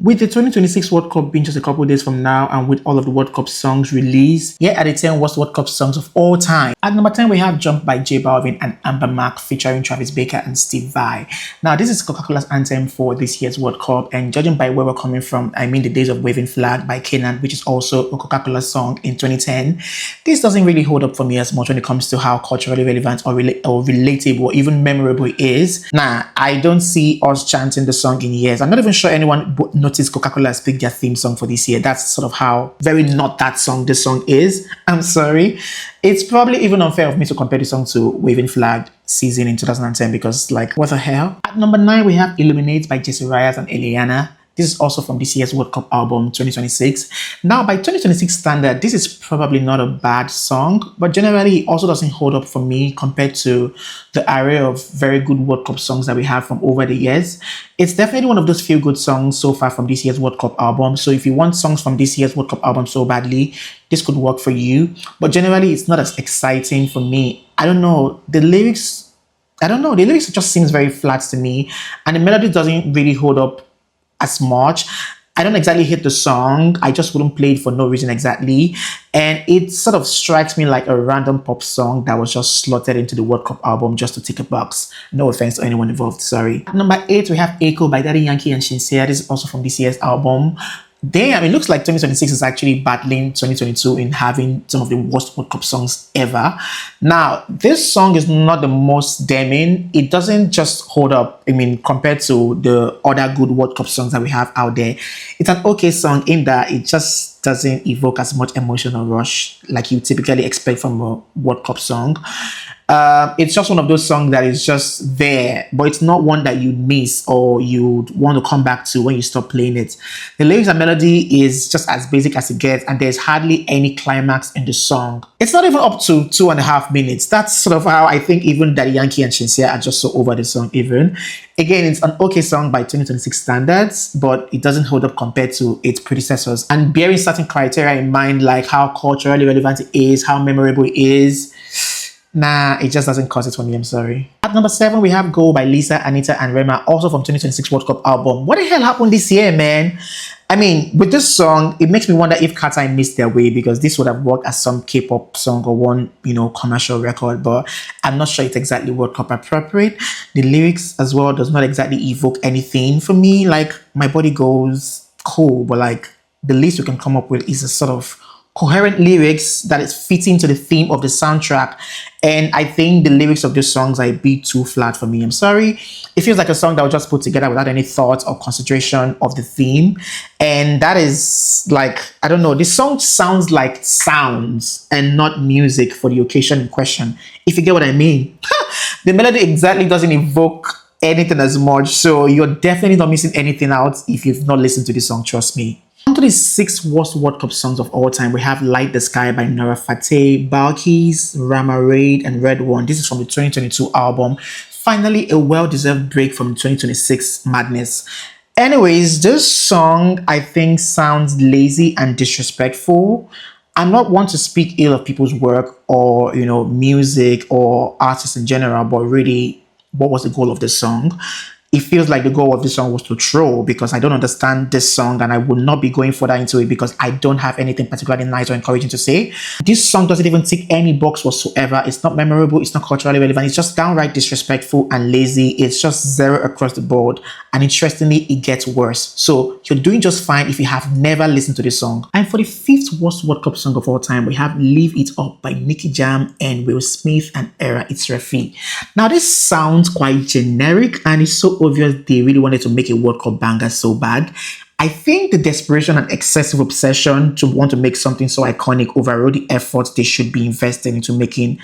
With the 2026 World Cup being just a couple days from now and with all of the World Cup songs released, here are the 10 worst World Cup songs of all time. At number 10, we have Jump by J Balvin and Amber Mark featuring Travis Baker and Steve Vai. Now, this is Coca-Cola's anthem for this year's World Cup, and judging by where we're coming from, I mean The Days of Waving Flag by Kenan, which is also a Coca-Cola song in 2010. This doesn't really hold up for me as much when it comes to how culturally relevant or relatable or even memorable it is. Nah, I don't see us chanting the song in years. I'm not even sure anyone noticed Coca-Cola has picked their theme song for this year. That's sort of how very not that song this song is. I'm sorry. It's probably even unfair of me to compare the song to Waving Flag season in 2010 because, like, what the hell? At number 9, we have Illuminate by Jesse Reyes and Eliana. This is also from this year's World Cup album 2026. Now, by 2026 standard, this is probably not a bad song, but generally it also doesn't hold up for me compared to the array of very good World Cup songs that we have from over the years. It's definitely one of those few good songs so far from this year's World Cup album. So if you want songs from this year's World Cup album so badly, this could work for you. But generally, it's not as exciting for me. I don't know. The lyrics just seems very flat to me, and the melody doesn't really hold up as much. I don't exactly hate the song. I just wouldn't play it for no reason exactly. And it sort of strikes me like a random pop song that was just slotted into the World Cup album just to tick a box. No offense to anyone involved, sorry. At number 8, we have Echo by Daddy Yankee and Shinsia. This is also from this year's album. Damn, it looks like 2026 is actually battling 2022 in having some of the worst World Cup songs ever. Now, this song is not the most damning. It doesn't just hold up, compared to the other good World Cup songs that we have out there. It's an okay song in that it just doesn't evoke as much emotional rush like you typically expect from a World Cup song. It's just one of those songs that is just there, but it's not one that you miss or you want to come back to when you stop playing it. The lyrics and melody is just as basic as it gets, and there's hardly any climax in the song. It's not even up to 2.5 minutes. That's sort of how I think even Daddy Yankee and Shinsia are just so over the song even. Again, it's an okay song by 2026 standards, but it doesn't hold up compared to its predecessors. And bearing certain criteria in mind, like how culturally relevant it is, how memorable it is, nah, it just doesn't cut it for me, I'm sorry. At number 7, we have Go by Lisa, Anita, and Rema, also from 2026 World Cup album. What the hell happened this year, man? With this song, it makes me wonder if Cat Eye missed their way, because this would have worked as some K-pop song or one, commercial record, but I'm not sure it's exactly World Cup appropriate. The lyrics as well does not exactly evoke anything for me. Like, my body goes cool, but like, the least we can come up with is a sort of coherent lyrics that is fitting to the theme of the soundtrack. And I think the lyrics of these songs are a bit too flat for me. I'm sorry. It feels like a song that was just put together without any thought or consideration of the theme. And that is like, I don't know, this song sounds like sounds and not music for the occasion in question, if you get what I mean. The melody exactly doesn't evoke anything as much. So you're definitely not missing anything out if you've not listened to this song, trust me. On to the 6 worst World Cup songs of all time, we have Light the Sky by Nora Fateh, Balkis, Rama Raid, and Red One. This is from the 2022 album. Finally, a well-deserved break from 2026 madness. Anyways, this song, I think, sounds lazy and disrespectful. I'm not one to speak ill of people's work or, music or artists in general, but really, what was the goal of this song? It feels like the goal of this song was to troll, because I don't understand this song and I would not be going further into it because I don't have anything particularly nice or encouraging to say. This song doesn't even tick any box whatsoever. It's not memorable. It's not culturally relevant. It's just downright disrespectful and lazy. It's just zero across the board. And interestingly, it gets worse. So you're doing just fine if you have never listened to this song. And for the 5th worst World Cup song of all time, we have Leave It Up by Nicky Jam and Will Smith and Era Itzrafi. Now, this sounds quite generic and it's so obvious they really wanted to make a World Cup banger so bad. I think the desperation and excessive obsession to want to make something so iconic overrode the effort they should be investing into making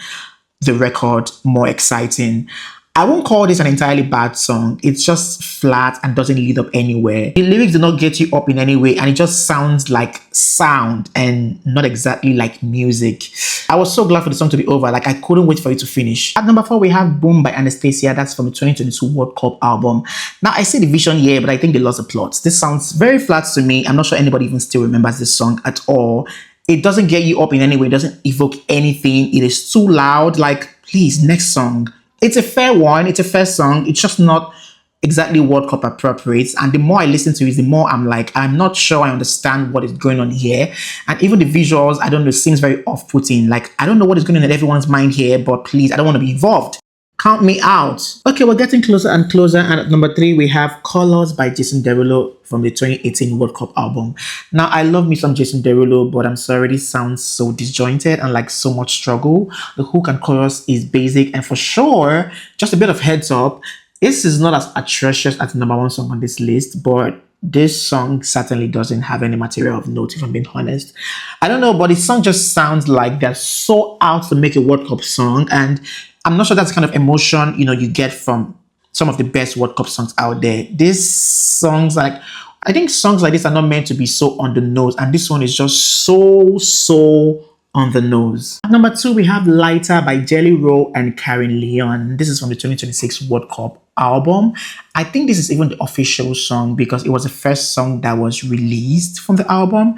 the record more exciting. I won't call this an entirely bad song. It's just flat and doesn't lead up anywhere. The lyrics do not get you up in any way, and it just sounds like sound and not exactly like music. I was so glad for the song to be over. Like, I couldn't wait for it to finish. At number 4, we have Boom by Anastasia. That's from the 2022 World Cup album. Now, I see the vision here, but I think they lost the plot. This sounds very flat to me. I'm not sure anybody even still remembers this song at all. It doesn't get you up in any way. It doesn't evoke anything. It is too loud. Like, please, next song. It's a fair one. It's a fair song. It's just not exactly World Cup appropriate. And the more I listen to it, the more I'm like, I'm not sure I understand what is going on here. And even the visuals, I don't know, seems very off-putting. Like, I don't know what is going on in everyone's mind here, but please, I don't want to be involved. Count me out. Okay, we're getting closer and closer. And at number 3, we have Colors by Jason Derulo from the 2018 World Cup album. Now, I love me some Jason Derulo, but I'm sorry, this sounds so disjointed and like so much struggle. The hook and chorus is basic. And for sure, just a bit of heads up, this is not as atrocious as the number 1 song on this list, but this song certainly doesn't have any material of note, if I'm being honest. I don't know, but the song just sounds like they're so out to make a World Cup song, and I'm not sure that's the kind of emotion, you get from some of the best World Cup songs out there. I think songs like this are not meant to be so on the nose, and this one is just so on the nose. At number 2, we have Lighter by Jelly Roll and Karen Leon. This is from the 2026 World Cup album. I think this is even the official song because it was the first song that was released from the album.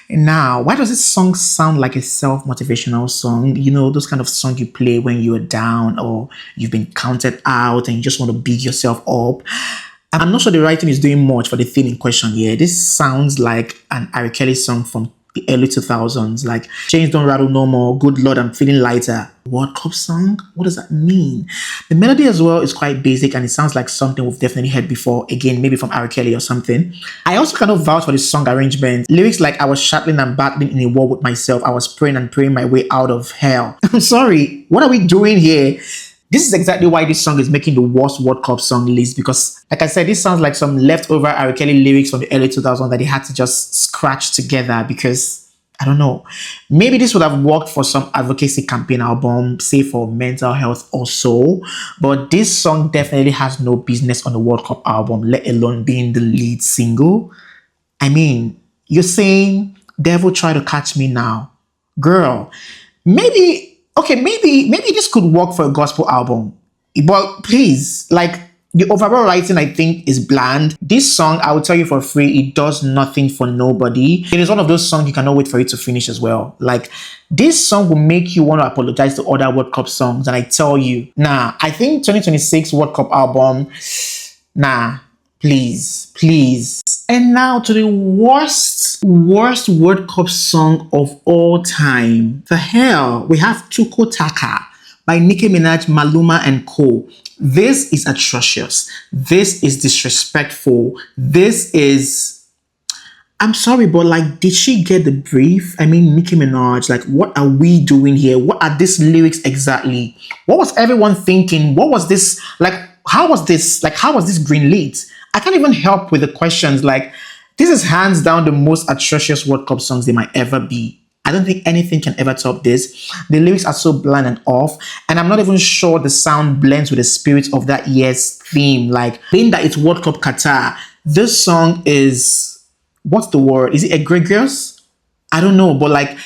Now, why does this song sound like a self-motivational song? Those kind of songs you play when you're down or you've been counted out and you just want to big yourself up. I'm not sure the writing is doing much for the theme in question here. This sounds like an R. Kelly song from the early 2000s, like Chains Don't Rattle No More, Good Lord, I'm Feeling Lighter. World Cup song? What does that mean? The melody as well is quite basic and it sounds like something we've definitely heard before, again, maybe from R. Kelly or something. I also cannot vouch for the song arrangement. Lyrics like, I was shuttling and battling in a war with myself. I was praying and praying my way out of hell. I'm sorry, what are we doing here? This is exactly why this song is making the worst World Cup song list because, like I said, this sounds like some leftover R. Kelly lyrics from the early 2000s that they had to just scratch together because, I don't know, maybe this would have worked for some advocacy campaign album, say for mental health or so, but this song definitely has no business on the World Cup album, let alone being the lead single. I mean, you're saying, Devil Try to Catch Me Now. Girl, maybe this could work for a gospel album. But please, like, the overall writing, I think, is bland. This song, I will tell you for free, it does nothing for nobody. It is one of those songs you cannot wait for it to finish as well. Like, this song will make you want to apologize to other World Cup songs. And I tell you, I think 2026 World Cup album, please. And now to the worst World Cup song of all time. The hell, we have Tuko Taka by Nicki Minaj, Maluma, and Co. This is atrocious. This is disrespectful. This is... I'm sorry, but like, did she get the brief? I mean, Nicki Minaj, like, what are we doing here? What are these lyrics exactly? What was everyone thinking? What was this? Like, how was this greenlit? I can't even help with the questions. Like, this is hands down the most atrocious World Cup songs they might ever be. I don't think anything can ever top this. The lyrics are so bland and off, and I'm not even sure the sound blends with the spirit of that year's theme. Like, being that it's World Cup Qatar, this song is, what's the word? Is it egregious? I don't know, but like,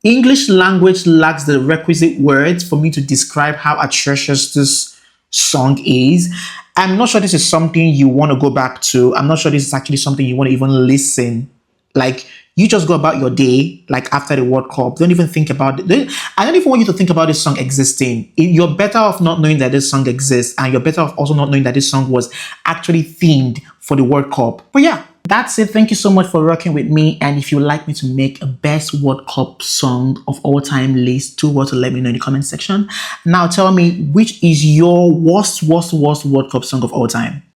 English language lacks the requisite words for me to describe how atrocious this song is. I'm not sure this is something you want to go back to. I'm not sure this is actually something you want to even listen. Like, you just go about your day, like after the World Cup. Don't even think about it. I don't even want you to think about this song existing. You're better off not knowing that this song exists, and you're better off also not knowing that this song was actually themed for the World Cup. But yeah, that's it. Thank you so much for rocking with me. And if you'd like me to make a best World Cup song of all time list, do what to let me know in the comment section. Now tell me, which is your worst World Cup song of all time?